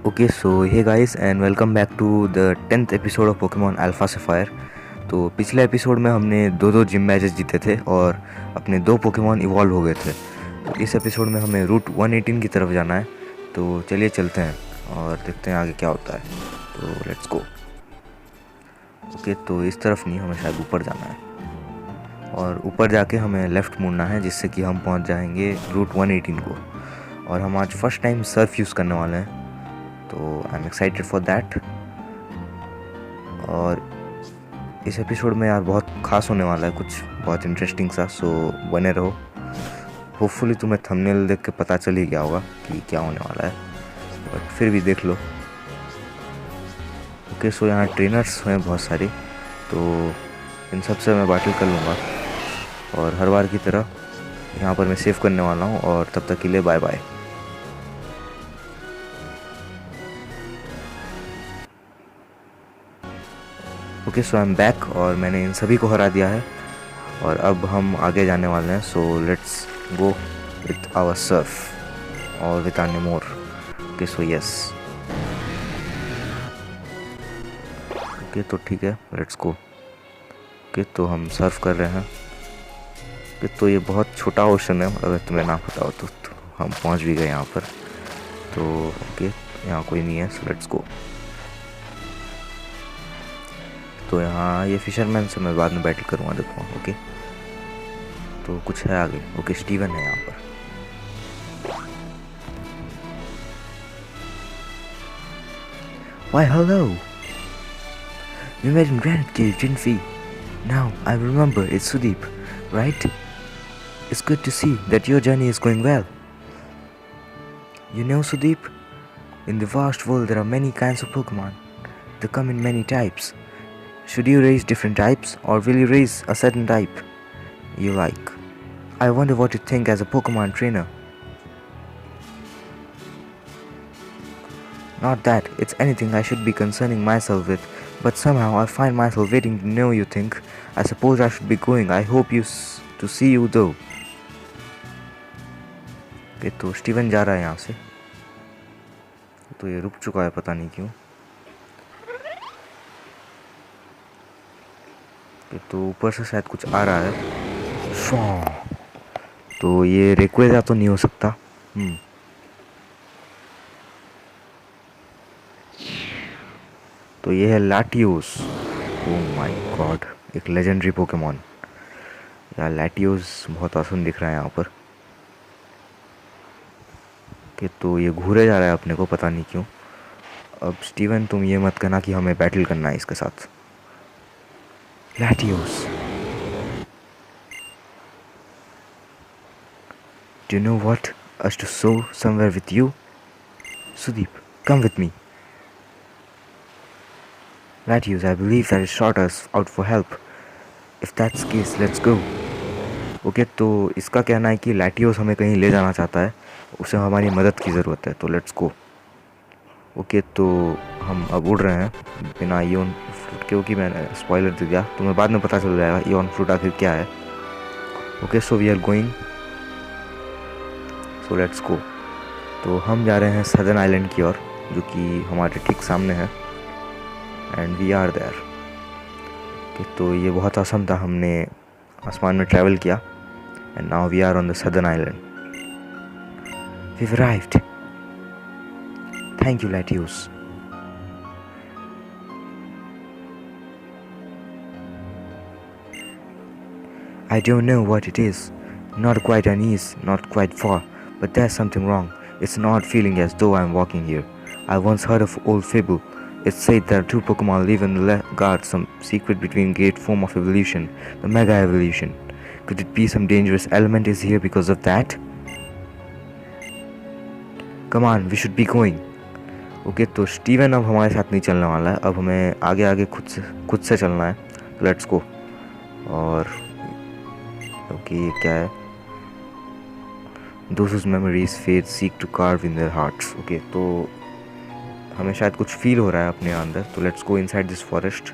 Okay so hey guys and welcome back to the 10th episode of Pokemon Alpha Sapphire. तो पिछले episode में हमने दो gym matches जीते थे और अपने दो पोकेमॉन इवॉल्व हो गए थे। तो इस एपिसोड में हमें रूट 118 की तरफ जाना है। तो चलिए चलते हैं और देखते हैं आगे क्या होता है। तो लेट्स गो। ओके तो इस तरफ नहीं, हमें शायद ऊपर जाना है और ऊपर जाके हमें लेफ़्ट मुड़ना है जिससे कि हम पहुंच जाएंगे रूट 118 को। और हम आज फर्स्ट टाइम सर्फ यूज़ करने वाले हैं, तो I am excited for that. और इस एपिसोड में यार बहुत ख़ास होने वाला है, कुछ बहुत इंटरेस्टिंग सा, सो बने रहो। होपफुली तुम्हें थंबनेल देख के पता चल ही गया होगा कि क्या होने वाला है, बट फिर भी देख लो। ओके सो यहाँ ट्रेनर्स हैं बहुत सारे, तो इन सब से मैं बैटल कर लूँगा और हर बार की तरह यहाँ पर मैं सेव करने वाला हूँ। और तब तक के लिए bye bye. Okay so I am back और मैंने इन सभी को हरा दिया है और अब हम आगे जाने वाले हैं। So let's go with our surf और with our more. Okay so yes, okay तो ठीक है, लेट्स गो। ओके तो हम सर्फ कर रहे हैं। ओके तो ये बहुत छोटा ओशन है, अगर तुम्हें ना पता हो तो हम पहुंच भी गए यहाँ पर। तो ओके यहाँ कोई नहीं है, सो लेट्स गो। तो यहाँ ये फिशरमैन से मैं बाद में बैटल करूँगा, देखो। ओके तो कुछ है आगे। ओके स्टीवन है यहाँ पर। Why hello! We met in Granite Cave, didn't we? Now I remember, it's Sudeep, right? It's good to see that your journey is going well. You know, Sudeep, in the vast world there are many kinds of Pokemon. They come in many types. Should you raise different types, or will you raise a certain type you like? I wonder what you think as a Pokemon trainer. Not that it's anything I should be concerning myself with, but somehow I find myself waiting to know you think. I suppose I should be going. I hope to see you though. Okay, तो Steven जा रहा है यहाँ से, तो ये रुक चुका है पता नहीं क्यों। तो ऊपर से शायद कुछ आ रहा है, तो ये रेक्वेजा तो नहीं हो सकता। तो ये है लाटियोस। ओह माय गॉड, एक लेजेंडरी पोकेमॉन। यार लाटियोस बहुत आसान दिख रहा है यहाँ पर। कि तो ये घूरे जा रहा है अपने को, पता नहीं क्यों। अब स्टीवन तुम ये मत कहना कि हमें बैटल करना है इसके साथ। Latios. Do you know what? Us to sow somewhere with you? Sudeep, come with me. Latios, I believe that it sought us out for help. If that's the case, let's go. Okay तो इसका कहना है कि Latios हमें कहीं ले जाना चाहता है, उसे हमारी मदद की ज़रूरत है, तो लेट्स गो। ओके तो हम अब उड़ रहे हैं बिना इयोन फ्रूट, क्योंकि मैंने स्पॉइलर दे दिया, तुम्हें बाद में पता चल जाएगा इयोन फ्रूट आखिर क्या है। Okay so we are going, so let's go. तो हम जा रहे हैं सदर्न आइलैंड की ओर, जो कि हमारे ठीक सामने है, and we are there. Okay तो ये बहुत आसान था, हमने आसमान में ट्रैवल किया, and now we are on the southern island. We arrived. Thank you Latios. I don't know what it is. Not quite unease, not quite far, but there's something wrong. It's an odd feeling as though I'm walking here. I once heard of old fable. It said that two Pokemon live in the guard some secret between great form of evolution, the Mega Evolution. Could it be some dangerous element is here because of that? Come on, we should be going. Okay तो Steven अब हमारे साथ नहीं चलने वाला है, अब हमें आगे आगे खुद से चलना है, तो लेट्स गो। और ओके ये क्या है? Those whose memories fade seek to carve in their hearts. Okay तो हमें शायद कुछ फील हो रहा है अपने अंदर, तो let's go inside this forest.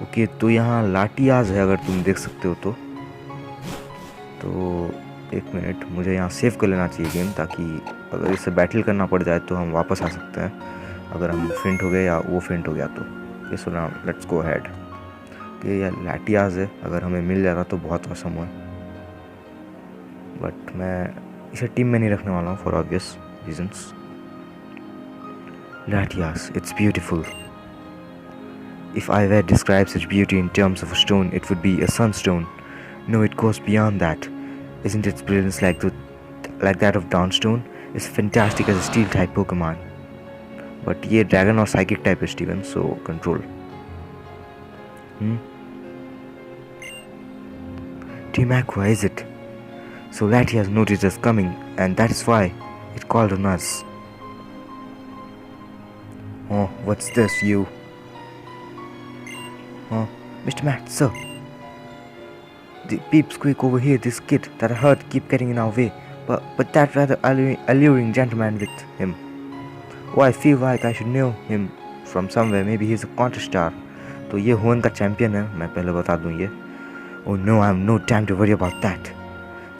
Okay तो यहाँ लाटियाज है, अगर तुम देख सकते हो तो एक मिनट, मुझे यहाँ सेव कर लेना चाहिए गेम, ताकि अगर इससे बैटल करना पड़ जाए तो हम वापस आ सकते हैं, अगर हम फेंट हो गए या वो फेंट हो गया तो। ये सुना, लेट्स गो हेड। ये यार लाटियाज है, अगर हमें मिल जाता तो बहुत औसम हुआ, बट मैं इसे टीम में नहीं रखने वाला हूँ for obvious reasons. Latias, it's beautiful. If I were to describe such beauty in terms of a stone, it would be a sunstone. No, it goes beyond that. Isn't its brilliance like that of Dawnstone? It's fantastic as a steel type Pokemon. But ये dragon और psychic type है Steven, so control. Team Aqua, is it? So Latias noticed us coming, and that is why it called on us. Oh, what's this, you? Huh? Mr. Matt, sir. The peeps quick over here, this kid that I heard keep getting in our way. But that rather alluring gentleman with him. Oh, I feel like I should know him from somewhere. Maybe he's a contest star. तो ये होन का champion है, मैं पहले बता दूं ये. Oh no, I have no time to worry about that.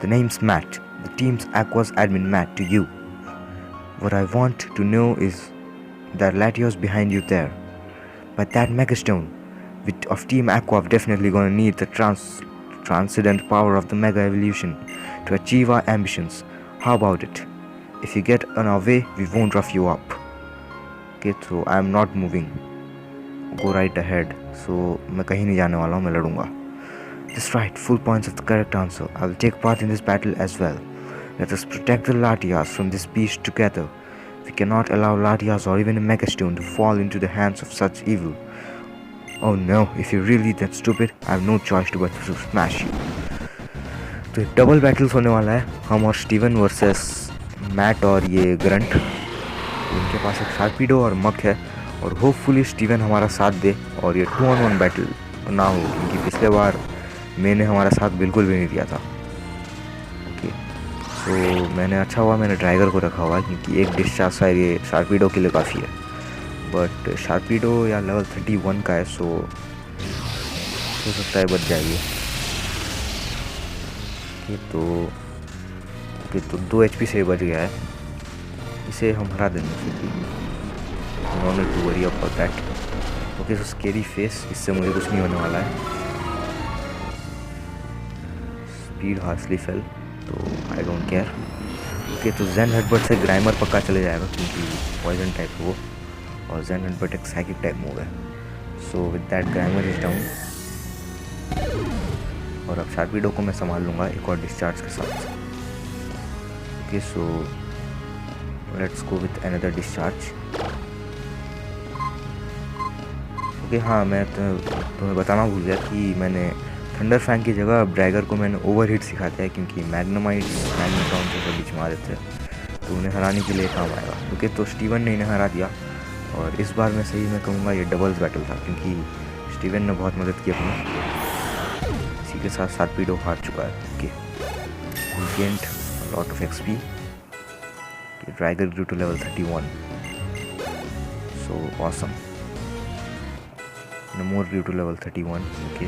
The name's Matt. The team's Aqua's admin Matt to you. What I want to know is that Latios behind you there. But that Megastone of Team Aqua definitely gonna need the transcendent power of the Mega Evolution to achieve our ambitions. How about it? If you get on our way, we won't rough you up. Okay, so I am not moving. Go right ahead. So मैं कहीं नहीं जाने वाला हूँ, मैं लड़ूंगा. That's right, full points of the correct answer. I will take part in this battle as well. Let us protect the Latias from this beast together. We cannot allow Latias or even a Megastone to fall into the hands of such evil. Oh no, if you're really that stupid, I have no choice but to smash you. तो एक double battles होने वाला है, हम और Steven versus mat और ये grunt. इनके पास एक शार्पीडो और मक है, और होपफुली स्टीवन हमारा साथ दे और ये 2-on-1 बैटल ना हो, क्योंकि पिछले बार मैंने हमारा साथ बिल्कुल भी नहीं दिया था. ओके, तो मैंने अच्छा हुआ मैंने ड्राइगर को रखा हुआ है, क्योंकि एक डिस्चार्ज शायद ये शार्पीडो के लिए काफ़ी है. बट शार्पीडो या लेवल 31 का है, सो हो सकता है बच जाएगी. तो 2 HP से बच गया है, इसे हम हरा देंगे. No need to worry about that. Okay, so scary face, इससे मुझे कुछ नहीं होने वाला है. स्पीड हार्सली फेल, तो आई डोंट केयर. ओके, तो जेन हेडबट से ग्राइमर पक्का चले जाएगा, क्योंकि पॉइजन टाइप है वो, और जेन हेडबट एक साइकिक टाइप मूव है. So with that Grimer is down, और अब शार्पीडो को मैं संभाल लूँगा एक और डिस्चार्ज के साथ. Okay, so let's go with another discharge. Okay, हाँ, मैं तुम्हें बताना भूल गया कि मैंने थंडर फैंग की जगह अब ड्रैगर को मैंने ओवर हीट सिखा दिया है, क्योंकि मैग्नेमाइट मैग्नेट्रॉन के बीच में आ रहे थे, तो उन्हें हराने के लिए काम आएगा. ओके, तो स्टीवन ने इन्हें हरा दिया, और इस बार मैं सही में कहूँगा ये डबल्स बैटल था, क्योंकि स्टीवन ने बहुत मदद की अपनी. इसी के साथ शार्पीडो हार चुका है. Okay, gained lot of XP. ड्रैगर grew to level 31, so awesome. नमोर ग्रू टू लेवल 31. ओके,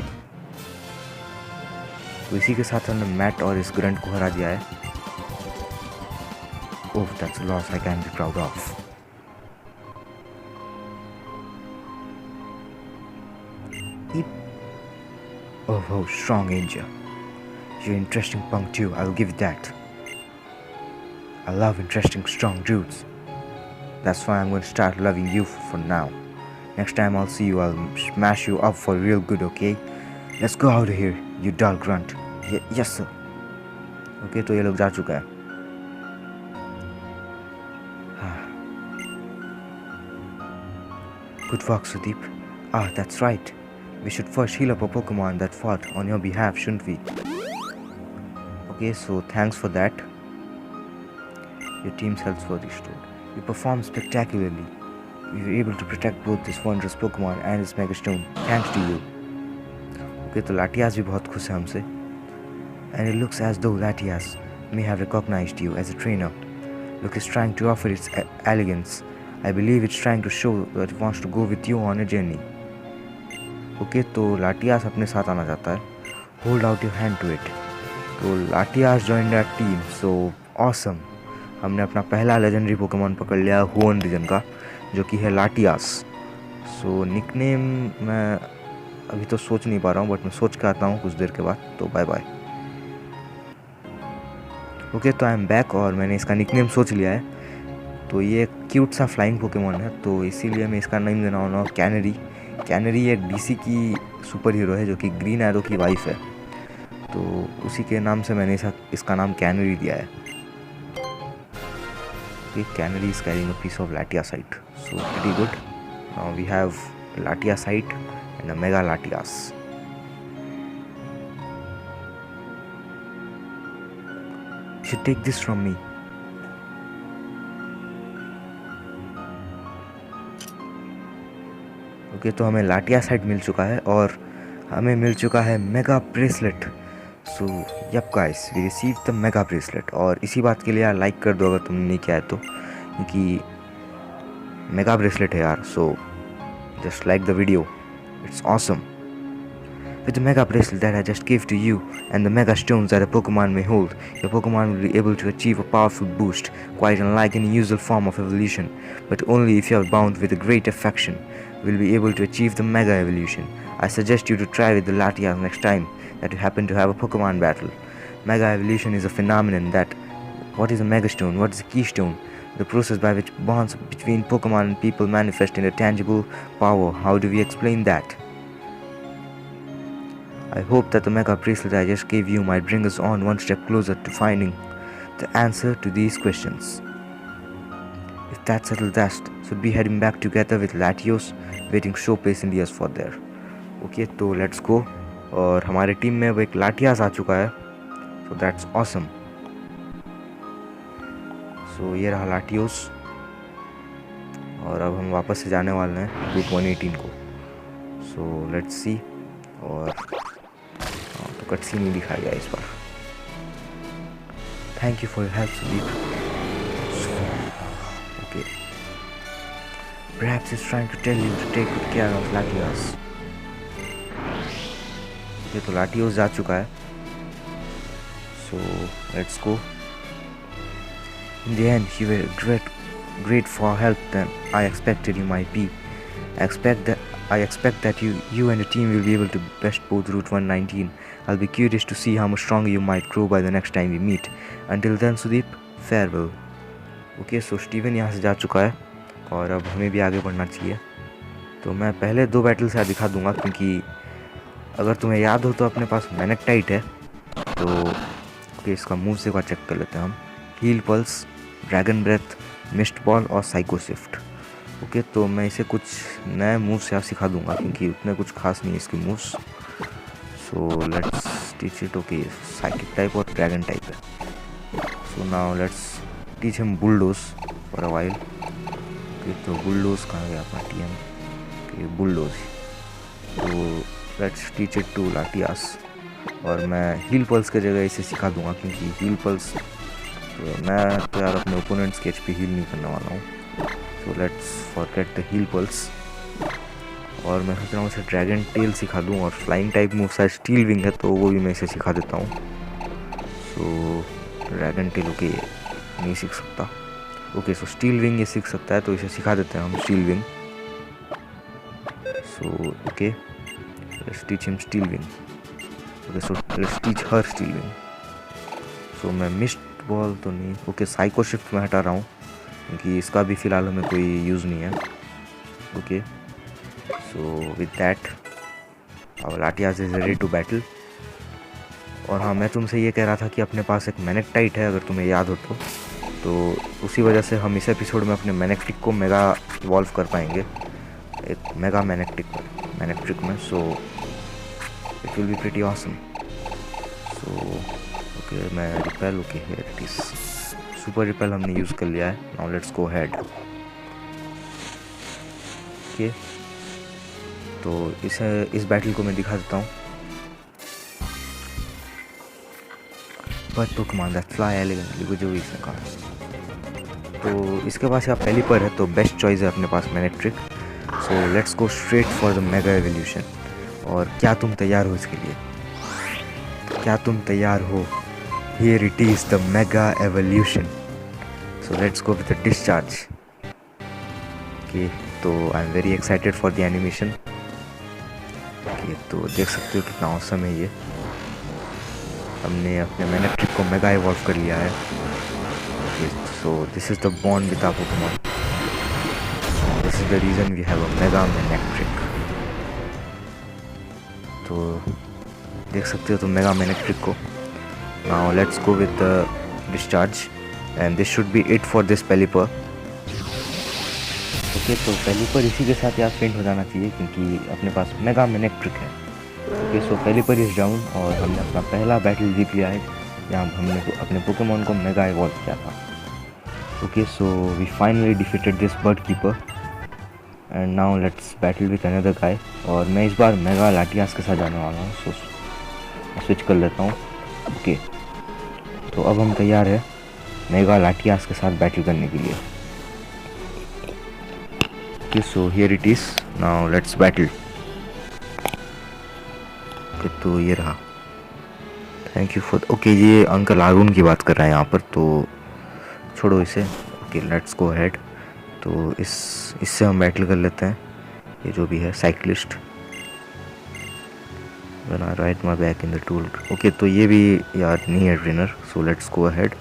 तो इसी के साथ हमने मैट और इस ग्रंट को हरा दिया है. Oh, that's a loss I can be proud of. Oh, strong Angel. You're an interesting punk too, I'll give you that. I love interesting, strong dudes. That's why I'm going to start loving you for now. Next time I'll see you, I'll smash you up for real good, okay? Let's go out of here, you dull grunt. Yes, sir. Okay, तो ये लोग जा चुका है. Good work, Sudeep. Ah, that's right. We should first heal up a Pokemon that fought on your behalf, shouldn't we? Okay, so thanks for that. Your team's health was restored. You performed spectacularly. We were able to protect both this wondrous Pokemon and its Megastone, thanks to you. Okay, तो Latias भी बहुत खुश है हमसे. And it looks as though Latias may have recognized you as a trainer. Look, it's trying to offer its elegance. I believe it's trying to show that it wants to go with you on a journey. Okay, तो Latias अपने साथ आना चाहता है. Hold out your hand to it. तो Latias joined our team, so awesome. हमने अपना पहला लेजेंडरी पोकेमॉन पकड़ लिया हुओन रीजन का, जो कि है लाटियास। सो निकनेम मैं अभी तो सोच नहीं पा रहा हूँ, बट मैं सोच के आता हूँ कुछ देर के बाद। तो बाय बाय। ओके, तो आई एम बैक और मैंने इसका निकनेम सोच लिया है। तो ये एक क्यूट सा फ्लाइंग पोकेमॉन है, तो इसीलिए मैं इसका नेम देना वाला हूँ कैनरी। कैनरी एक डीसी की सुपर हीरो है जो कि ग्रीन एरो की वाइफ है, तो उसी के नाम से मैंने इसका नाम कैनरी दिया है। Canary is carrying a piece of Latiasite, so pretty good. Now we have Latiasite and a mega Latias. You should take this from me. Okay, तो हमें लाटियासाइट मिल चुका है और हमें मिल चुका है mega bracelet. So yup guys, we receive the mega bracelet. और इसी बात के लिए यार लाइक कर दो अगर तुमने नहीं किया है तो, क्योंकि मेगा ब्रेसलेट है यार। So just like the video, it's awesome. With the Mega Bracelet that I just gave to you and the Mega Stones that a Pokemon may hold, your Pokemon will be able to achieve a powerful boost, quite unlike any usual form of evolution, but only if you are bound with a great affection will be able to achieve the Mega Evolution. I suggest you to try with the Latias next time that you happen to have a Pokemon battle. Mega Evolution is a phenomenon that, what is a Mega Stone? What is a Keystone? The process by which bonds between Pokemon and people manifest in a tangible power. How do we explain that? I hope that the Mega Bracelet I just gave you might bring us on one step closer to finding the answer to these questions. If that settles that, should be heading back together with Latios waiting so patiently us for there. Okay, तो let's go। और हमारे team में अब एक लाटियास आ चुका है, so that's awesome। So ये रहा लाटियोस, और अब हम वापस से जाने वाले हैं रूट 118 को। So let's see। और तो कट सीन ही दिखाया गया इस बार। Thank you for your help Sudeep. Okay, perhaps he's trying to tell you to take good care of Latios। Okay, तो लाटियोस जा चुका है, so let's go। In the end, you were great for help than I expected you might be. I expect that you and the team will be able to best both Route 119. I'll be curious to see how much stronger you might grow by the next time we meet. Until then, Sudeep, farewell. Okay, so Steven यहाँ से जा चुका है और अब हमें भी आगे बढ़ना चाहिए। तो मैं पहले 2 बैटल से दिखा दूंगा, क्योंकि अगर तुम्हें याद हो तो अपने पास मैनेक्टाइट है। तो ओके, इसका मूव से चेक कर लेते हैं हम। Heal pulse, dragon breath, mist ball और साइको शिफ्ट। ओके, तो मैं इसे कुछ नए मूव्स यहाँ सिखा दूंगा, क्योंकि उतने कुछ खास नहीं है इसके moves. So let's teach it. Okay, psychic type और ड्रैगन टाइप है। So now let's teach him bulldoze for a while. Okay, तो बुलडोज कहाँ गया अपना टीएम? Okay, bulldoze. तो लेट्स टीच इट टू लाटियास। और मैं हील पल्स की जगह इसे सिखा दूंगा, क्योंकि हील पल्स तो मैं तो यार अपने ओपोनेंट्स के एचपी हील नहीं करने वाला हूँ। तो let's forget the heal pulse. और मैं सोच रहा हूँ इसे ड्रैगन टेल सिखा दूँ, और फ्लाइंग टाइप मूव शायद स्टील विंग है तो वो भी मैं इसे सिखा देता हूँ। सो ड्रैगन टेल ओके नहीं सीख सकता। ओके, सो स्टील विंग ये सीख सकता है, तो इसे सिखा देते हैं हम steel wing. So okay, let's teach him steel wing. Okay, so let's teach her steel wing. So मैं मिस्ट बॉल तो नहीं, ओके साइको शिफ्ट में हटा रहा हूँ, क्योंकि इसका भी फ़िलहाल हमें कोई यूज़ नहीं है। Okay, so with that our Latias is ready to battle. और हाँ, मैं तुमसे ये कह रहा था कि अपने पास एक मैनेक्टाइट है, अगर तुम्हें याद हो तो उसी वजह से हम इस एपिसोड में अपने मैनेक्ट्रिक को मेगा इवॉल्व कर पाएंगे, एक मेगा मैनेक्ट्रिक में। So it will be pretty awesome. So okay, मैं repel, okay here it is, super repel हमने यूज़ कर लिया है। Now let's go head. Okay, तो इस बैटल को मैं दिखा देता हूँ। But Pokemon that fly elegantly, कुछ जो भी इसने कहा। तो इसके पास यहाँ पहली पर है, तो बेस्ट चॉइस है अपने पास Manectric. So let's go straight for the mega evolution. और क्या तुम तैयार हो इसके लिए? क्या तुम तैयार हो? Here it is the mega evolution. So let's go with the discharge. Okay, तो I am very excited for the animation. Okay, तो देख सकते हो कितना औसम है ये। हमने अपने मैनेक्ट्रिक को मेगा इवॉल्व कर लिया है। Okay, so this is the bond with our Pokemon. This is the reason we have a mega Manectric. तो देख सकते हो तुम मेगा मैनेक्ट्रिक को। Now let's go with the discharge and this should be it for this Pelipper. Okay, तो Pelipper इसी के साथ यार फेंट हो जाना चाहिए क्योंकि अपने पास मेगा मैनेक्ट्रिक है। ओके, सो पेलिपर इज डाउन और हमने अपना पहला बैटल जीत लिया है जहाँ हमने अपने पोकेमॉन को मेगा इवॉल्व किया था। Okay, so we finally defeated this bird keeper and now let's battle with another guy. और मैं इस बार मेगा लाटियास के साथ जाने वाला हूँ, सो स्विच कर लेता हूँ। ओके, तो अब हम तैयार है मेगा लाटियास के साथ बैटल करने के लिए। Okay, so here it is, now let's battle. Okay, तो ये रहा। Thank you for. ओके, ये अंकल आरून की बात कर रहा है यहाँ पर, तो छोड़ो इसे। Okay, let's go ahead. तो इससे हम बैटल कर लेते हैं, ये जो भी है cyclist. When I ride my back in the tool। Okay, तो ये भी यार नहीं है trainer, so let's go ahead.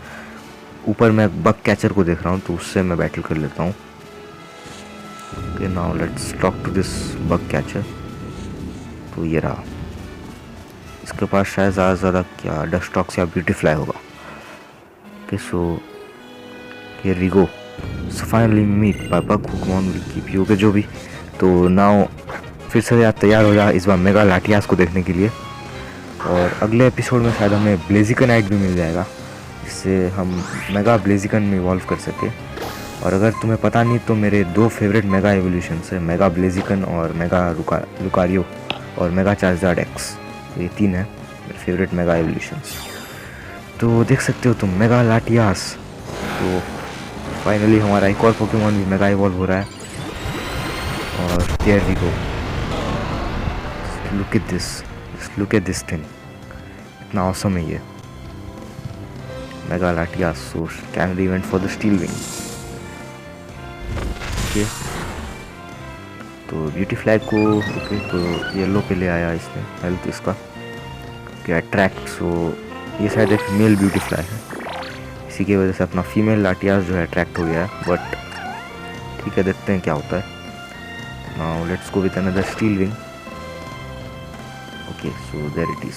ऊपर मैं बग कैचर को देख रहा हूँ, तो उससे मैं बैटल कर लेता हूँ। Okay, now let's talk to this bug catcher. तो ये रहा। इसके पास शायद ज़्यादा से ज़्यादा क्या डस्टॉक्स या ब्यूटीफ्लाई होगा। Okay, so here we go. So finally meet by bug Pokemon will keep you. Okay, जो भी। तो नाउ फिर से यार तैयार हो जा इस बार मेगा लाटियास को देखने के लिए। और अगले एपिसोड में शायद हमें ब्लेजिकनाइट भी मिल जाएगा, जिससे हम मेगा ब्लेजिकन में इवॉल्व कर सके। और अगर तुम्हें पता नहीं तो मेरे दो फेवरेट मेगा एवोल्यूशन है, मेगा ब्लेजिकन और मेगा लुकारियो और मेगा चार्जार्ड एक्स। तो ये तीन है मेरे फेवरेट मेगा एवोल्यूशंस। तो देख सकते हो तुम मेगा लाटियास। तो फाइनली हमारा एक और पोकेमॉन भी मेगा इवॉल्व हो रहा है। और there we go. Look at this thing, इतना ऑसम है ये mega Latias. So can event for the steel wing. Okay, तो ब्यूटीफ्लाई को ओके, तो येलो पे ले आया इसने हेल्थ इसका। क्या अट्रैक्ट, सो ये शायद एक मेल ब्यूटीफ्लाई है, इसी की वजह से अपना फीमेल लाटियास जो है अट्रैक्ट हो गया है। बट ठीक है, देखते हैं क्या होता है। Now let's go with another steel wing. Okay, so there it is.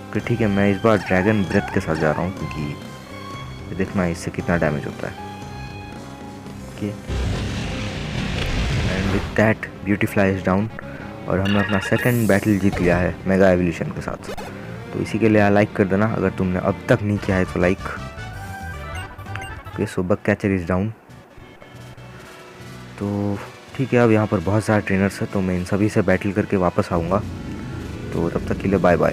Okay, ठीक है, मैं इस बार ड्रैगन ब्रेथ के साथ जा रहा हूँ क्योंकि देखना है इससे कितना डैमेज होता है। Okay, and with that Beautifly is down और हमने अपना सेकंड बैटल जीत लिया है मेगा एवोल्यूशन के साथ। तो इसी के लिए लाइक कर देना अगर तुमने अब तक नहीं किया है तो like. Okay, so bug catcher is down. तो ठीक है, अब यहाँ पर बहुत सारे ट्रेनर्स हैं, तो मैं इन सभी से बैटल करके वापस आऊँगा। तो तब तक के लिए bye bye.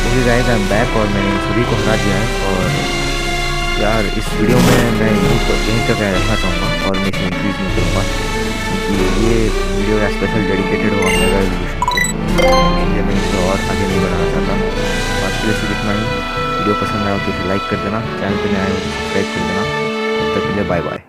Okay guys, I am back और मैंने इन सभी को हरा दिया है। और यार इस वीडियो में मैं यहीं तक रहना चाहूँगा और मैं इसे इंक्रीज नहीं करूँगा क्योंकि ये वीडियो या स्पेशल डेडिकेटेड होगा मेगा एवोल्यूशन को। मैं इसे और आगे नहीं बनाना चाहता। आज के लिए सिर्फ इतना ही। वीडियो पसंद आया तो इसे लाइक कर देना, चैनल पर नए आए हो तो सब्सक्राइब कर देना। तब तक के लिए बाय बाय।